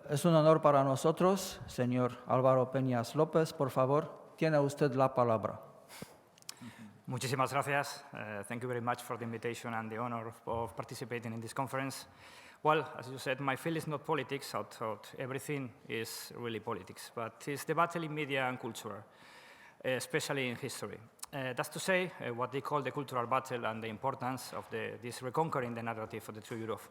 Es un honor para nosotros, señor Álvaro Peñas López. Por favor, tiene usted la palabra. Muchísimas gracias. Thank you very much for the invitation and the honor of participating in this conference. Well, as you said, my field is not politics, although everything is really politics, but it's the battle in media and culture, especially in history. That's to say, what they call the cultural battle and the importance of this reconquering the narrative of the true Europe.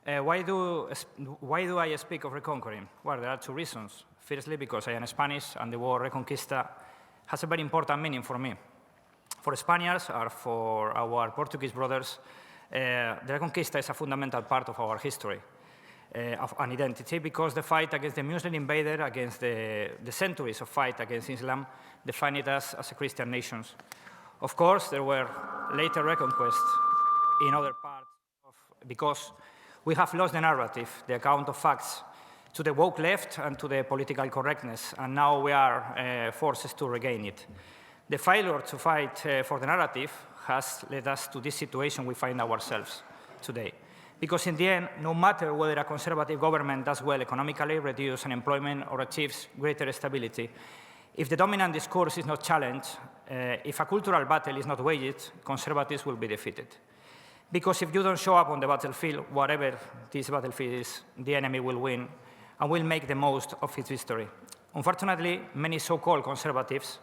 Why do I speak of reconquering? Well, there are two reasons. Firstly, because I am Spanish, and the word reconquista has a very important meaning for me. For Spaniards or for our Portuguese brothers, the reconquista is a fundamental part of our history, of an identity, because the fight against the Muslim invader, against the centuries of fight against Islam, defined us as a Christian nation. Of course, there were later reconquests in other parts, because we have lost the narrative, the account of facts, to the woke left and to the political correctness, and now we are forced to regain it. The failure to fight for the narrative has led us to this situation we find ourselves today. Because in the end, no matter whether a conservative government does well economically, reduces unemployment, or achieves greater stability, if the dominant discourse is not challenged, if a cultural battle is not waged, conservatives will be defeated. Because if you don't show up on the battlefield, whatever this battlefield is, the enemy will win and will make the most of its history. Unfortunately, many so-called conservatives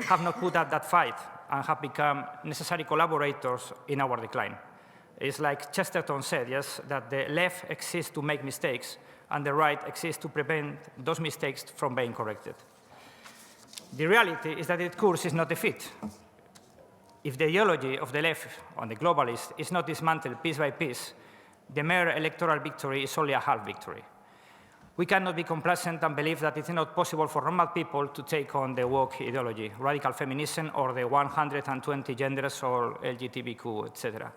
have not put up that fight and have become necessary collaborators in our decline. It's like Chesterton said, yes, that the left exists to make mistakes and the right exists to prevent those mistakes from being corrected. The reality is that the discourse is not defeat. If the ideology of the left and the globalists is not dismantled piece by piece, the mere electoral victory is only a half victory. We cannot be complacent and believe that it's not possible for normal people to take on the woke ideology, radical feminism, or the 120 genders, or LGBTQ, etc.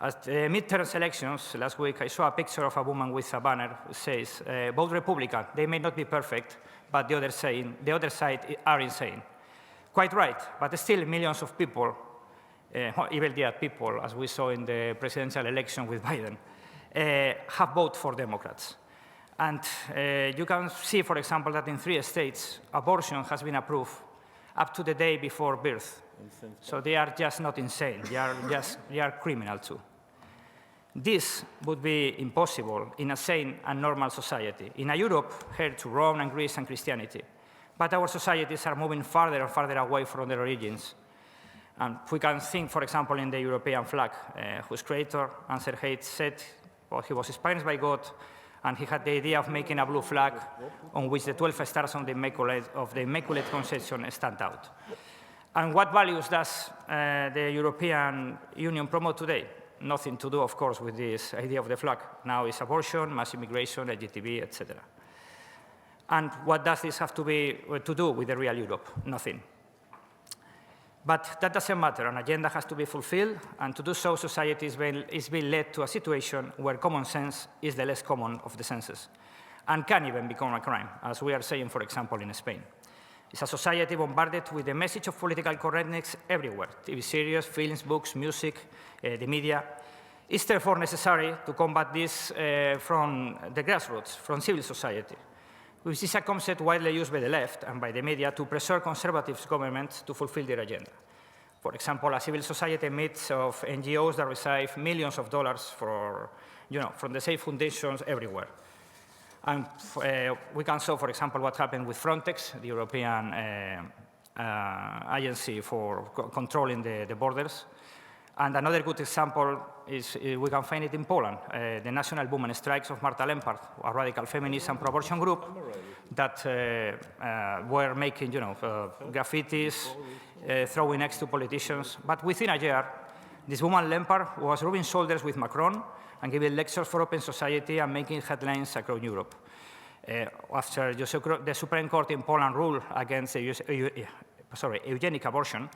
At the midterm elections last week, I saw a picture of a woman with a banner that says, vote Republican. They may not be perfect, but the other side are insane. Quite right, but still millions of people, even dead people, as we saw in the presidential election with Biden, have voted for Democrats. And you can see, for example, that in 3 states, abortion has been approved up to the day before birth. So they are just not insane, they are criminal too. This would be impossible in a sane and normal society, in a Europe heir to Rome and Greece and Christianity. But our societies are moving farther and farther away from their origins. And we can think, for example, in the European flag, whose creator, Ansel Hayes, said well, he was inspired by God, and he had the idea of making a blue flag on which the 12 stars of the Immaculate Conception stand out. And what values does the European Union promote today? Nothing to do, of course, with this idea of the flag. Now it's abortion, mass immigration, LGTB, etc. And what does this have to do with the real Europe? Nothing. But that doesn't matter. An agenda has to be fulfilled, and to do so, society is being led to a situation where common sense is the less common of the senses, and can even become a crime, as we are saying, for example, in Spain. It's a society bombarded with the message of political correctness everywhere, TV series, films, books, music, the media. It's therefore necessary to combat this from the grassroots, from civil society, which is a concept widely used by the left and by the media to pressure conservative governments to fulfill their agenda. For example, a civil society made of NGOs that receive millions of dollars from the same foundations everywhere. And we can show, for example, what happened with Frontex, the European agency for controlling the borders. And another good example is we can find it in Poland, the national women strikes of Marta Lempart, a radical feminist and pro-abortion group that were making, graffitis, throwing eggs to politicians. But within a year, this woman Lempart was rubbing shoulders with Macron and giving lectures for open society and making headlines across Europe. After the Supreme Court in Poland ruled against eugenic abortion,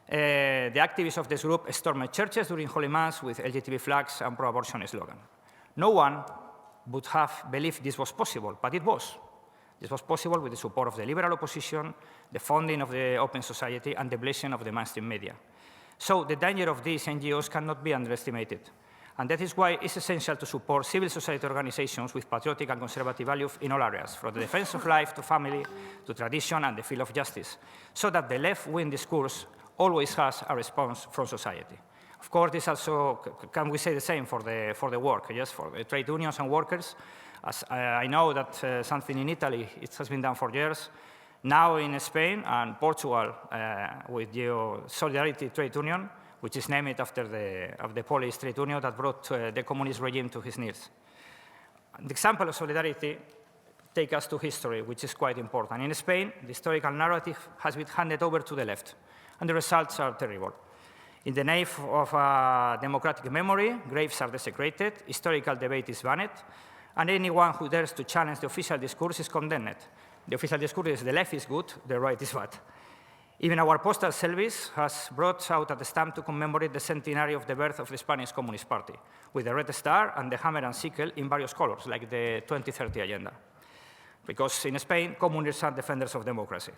the activists of this group stormed churches during Holy Mass with LGBT flags and pro-abortion slogan. No one would have believed this was possible, but it was. This was possible with the support of the liberal opposition, the funding of the open society, and the blessing of the mainstream media. So the danger of these NGOs cannot be underestimated. And that is why it's essential to support civil society organizations with patriotic and conservative values in all areas, from the defense of life to family to tradition and the field of justice, so that the left-wing discourse always has a response from society. Of course, this also, can we say the same for the work, yes, for the trade unions and workers. As I know that something in Italy, it has been done for years. Now in Spain and Portugal, with the Solidarity Trade Union, which is named after the Polish trade union that brought the communist regime to his knees. The example of solidarity takes us to history, which is quite important. In Spain, the historical narrative has been handed over to the left, and the results are terrible. In the name of democratic memory, graves are desecrated, historical debate is banned, and anyone who dares to challenge the official discourse is condemned. The official discourse is the left is good, the right is bad. Even our postal service has brought out a stamp to commemorate the centenary of the birth of the Spanish Communist Party, with the red star and the hammer and sickle in various colors, like the 2030 agenda. Because in Spain, communists are defenders of democracy.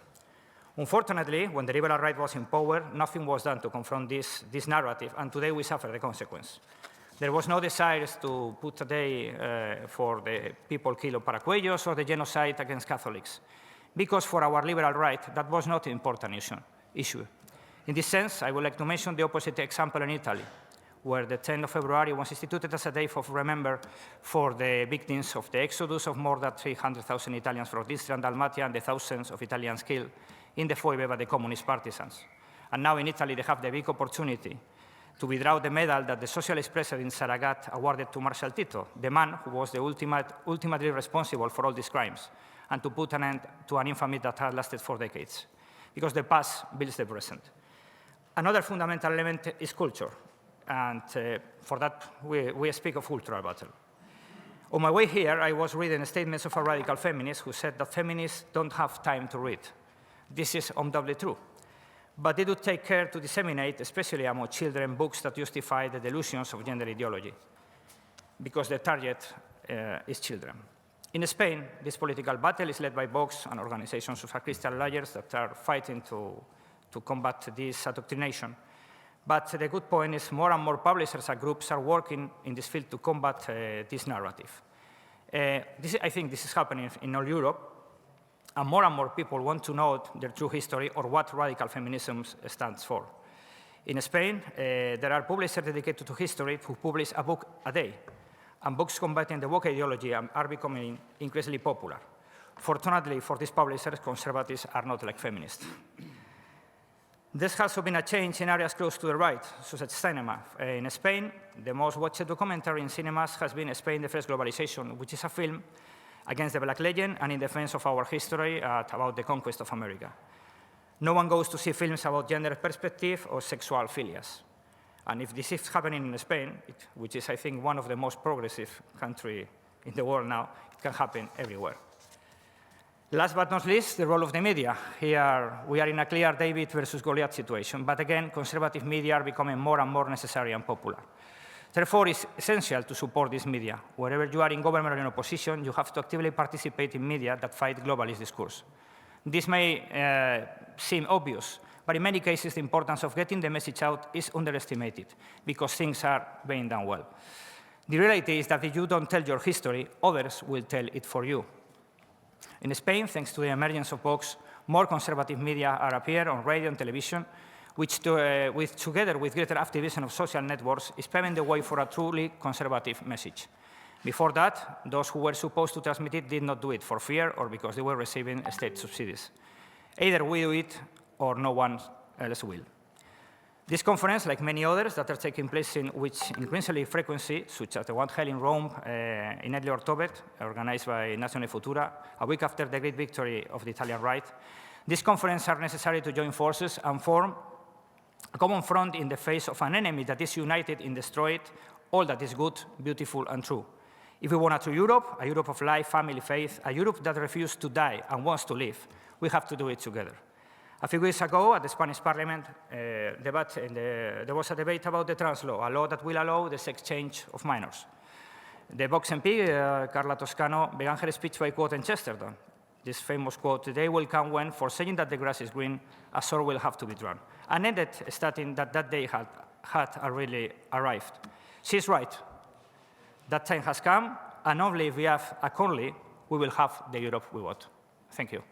Unfortunately, when the liberal right was in power, nothing was done to confront this narrative, and today we suffer the consequence. There was no desire to put a day for the people killed of Paracuellos or the genocide against Catholics, because for our liberal right, that was not an important issue. In this sense, I would like to mention the opposite example in Italy, where the 10th of February was instituted as a day of remembrance for the victims of the exodus of more than 300,000 Italians from Istria and Dalmatia and the thousands of Italians killed in the Foibe by the communist partisans. And now in Italy, they have the big opportunity to withdraw the medal that the socialist president Saragat awarded to Marshal Tito, the man who was the ultimately responsible for all these crimes, and to put an end to an infamy that has lasted for decades, because the past builds the present. Another fundamental element is culture, and for that we speak of cultural battle. On my way here, I was reading statements of a radical feminist who said that feminists don't have time to read. This is undoubtedly true, but they do take care to disseminate, especially among children, books that justify the delusions of gender ideology, because the target is children. In Spain, this political battle is led by Vox and organizations of Christian liars that are fighting to combat this indoctrination. But the good point is more and more publishers and groups are working in this field to combat this narrative. I think this is happening in all Europe, and more people want to know their true history or what radical feminism stands for. In Spain, there are publishers dedicated to history who publish a book a day, and books combating the woke ideology are becoming increasingly popular. Fortunately for these publishers, conservatives are not like feminists. There has also been a change in areas close to the right, such as cinema. In Spain, the most watched documentary in cinemas has been Spain, the First Globalization, which is a film against the Black legend and in defense of our history about the conquest of America. No one goes to see films about gender perspective or sexual philias. And if this is happening in Spain, which is, I think, one of the most progressive countries in the world now, it can happen everywhere. Last but not least, the role of the media. Here, we are in a clear David versus Goliath situation, but again, conservative media are becoming more and more necessary and popular. Therefore, it's essential to support this media. Wherever you are in government or in opposition, you have to actively participate in media that fight globalist discourse. This may seem obvious, but in many cases, the importance of getting the message out is underestimated because things are being done well. The reality is that if you don't tell your history, others will tell it for you. In Spain, thanks to the emergence of Vox, more conservative media are appear on radio and television, which together with greater activism of social networks is paving the way for a truly conservative message. Before that, those who were supposed to transmit it did not do it for fear or because they were receiving state subsidies. Either we do it or no one else will. This conference, like many others that are taking place in which increasingly frequency, such as the one held in Rome in early October, organized by Nazione Futura, a week after the great victory of the Italian right, these conferences are necessary to join forces and form a common front in the face of an enemy that is united in destroying all that is good, beautiful, and true. If we want a true Europe, a Europe of life, family, faith, a Europe that refuses to die and wants to live, we have to do it together. A few weeks ago, at the Spanish Parliament, there was a debate about the trans law, a law that will allow the sex change of minors. The Vox MP, Carla Toscano, began her speech by quoting Chesterton. This famous quote, "The day will come when, for saying that the grass is green, a sword will have to be drawn," and ended stating that that day had already arrived. She's right. That time has come, and only if we have a Conley, we will have the Europe we want. Thank you.